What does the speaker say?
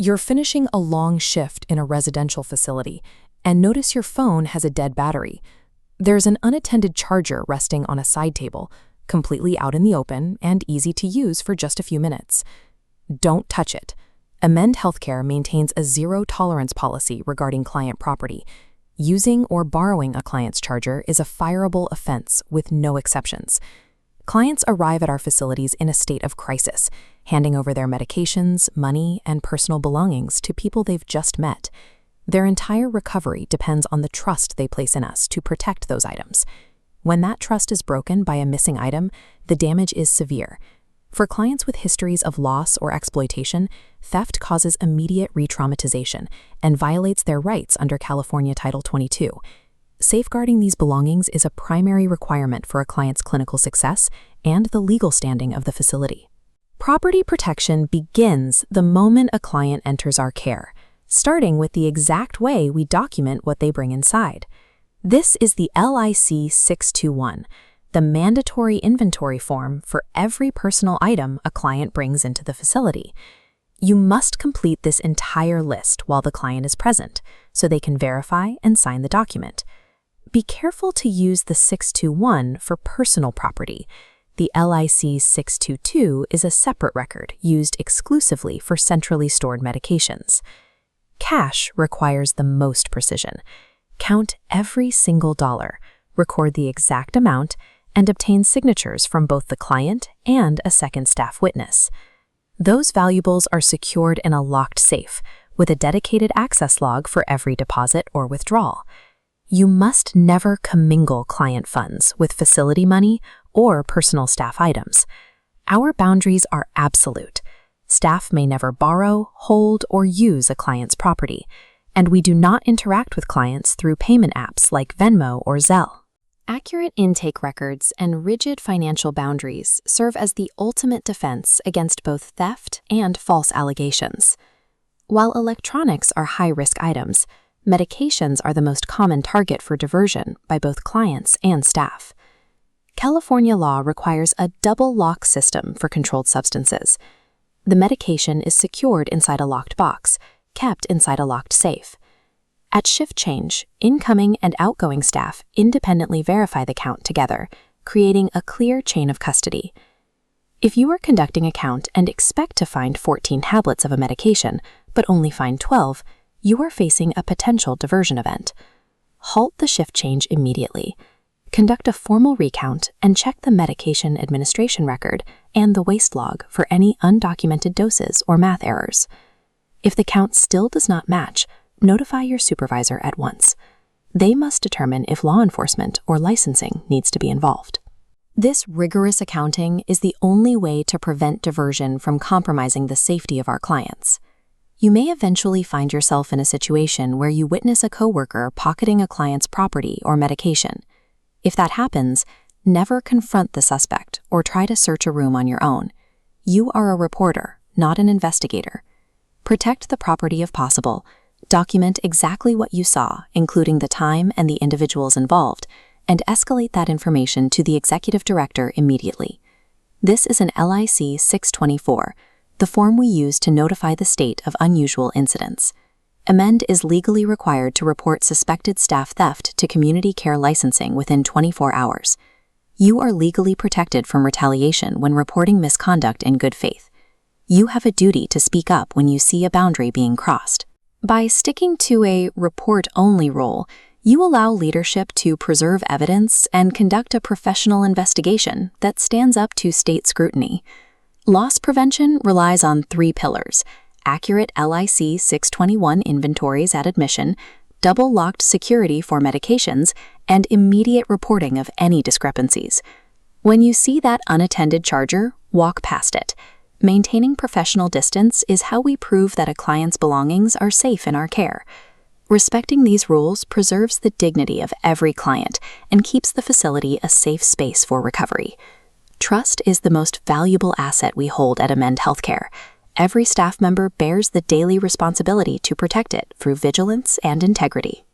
You're finishing a long shift in a residential facility and notice your phone has a dead battery. There's an unattended charger resting on a side table, completely out in the open and easy to use for just a few minutes. Don't touch it. Amend Healthcare maintains a zero-tolerance policy regarding client property. Using or borrowing a client's charger is a fireable offense with no exceptions. Clients arrive at our facilities in a state of crisis, handing over their medications, money, and personal belongings to people they've just met. Their entire recovery depends on the trust they place in us to protect those items. When that trust is broken by a missing item, the damage is severe. For clients with histories of loss or exploitation, theft causes immediate re-traumatization and violates their rights under California Title 22. Safeguarding these belongings is a primary requirement for a client's clinical success and the legal standing of the facility. Property protection begins the moment a client enters our care, starting with the exact way we document what they bring inside. This is the LIC 621, the mandatory inventory form for every personal item a client brings into the facility. You must complete this entire list while the client is present, so they can verify and sign the document. Be careful to use the 621 for personal property. The LIC 622 is a separate record used exclusively for centrally stored medications. Cash requires the most precision. Count every single dollar, record the exact amount, and obtain signatures from both the client and a second staff witness. Those valuables are secured in a locked safe with a dedicated access log for every deposit or withdrawal. You must never commingle client funds with facility money or personal staff items. Our boundaries are absolute. Staff may never borrow, hold, or use a client's property, and we do not interact with clients through payment apps like Venmo or Zelle. Accurate intake records and rigid financial boundaries serve as the ultimate defense against both theft and false allegations. While electronics are high-risk items, medications are the most common target for diversion by both clients and staff. California law requires a double lock system for controlled substances. The medication is secured inside a locked box, kept inside a locked safe. At shift change, incoming and outgoing staff independently verify the count together, creating a clear chain of custody. If you are conducting a count and expect to find 14 tablets of a medication, but only find 12, you are facing a potential diversion event. Halt the shift change immediately. Conduct a formal recount and check the medication administration record and the waste log for any undocumented doses or math errors. If the count still does not match, notify your supervisor at once. They must determine if law enforcement or licensing needs to be involved. This rigorous accounting is the only way to prevent diversion from compromising the safety of our clients. You may eventually find yourself in a situation where you witness a coworker pocketing a client's property or medication. If that happens, never confront the suspect or try to search a room on your own. You are a reporter, not an investigator. Protect the property if possible. Document exactly what you saw, including the time and the individuals involved, and escalate that information to the executive director immediately. This is an LIC 624, the form we use to notify the state of unusual incidents. Amend is legally required to report suspected staff theft to community care licensing within 24 hours. You are legally protected from retaliation when reporting misconduct in good faith. You have a duty to speak up when you see a boundary being crossed. By sticking to a report-only role, you allow leadership to preserve evidence and conduct a professional investigation that stands up to state scrutiny. Loss prevention relies on 3 pillars: accurate LIC 621 inventories at admission, double-locked security for medications, and immediate reporting of any discrepancies. When you see that unattended charger, walk past it. Maintaining professional distance is how we prove that a client's belongings are safe in our care. Respecting these rules preserves the dignity of every client and keeps the facility a safe space for recovery. Trust is the most valuable asset we hold at Amend Healthcare. Every staff member bears the daily responsibility to protect it through vigilance and integrity.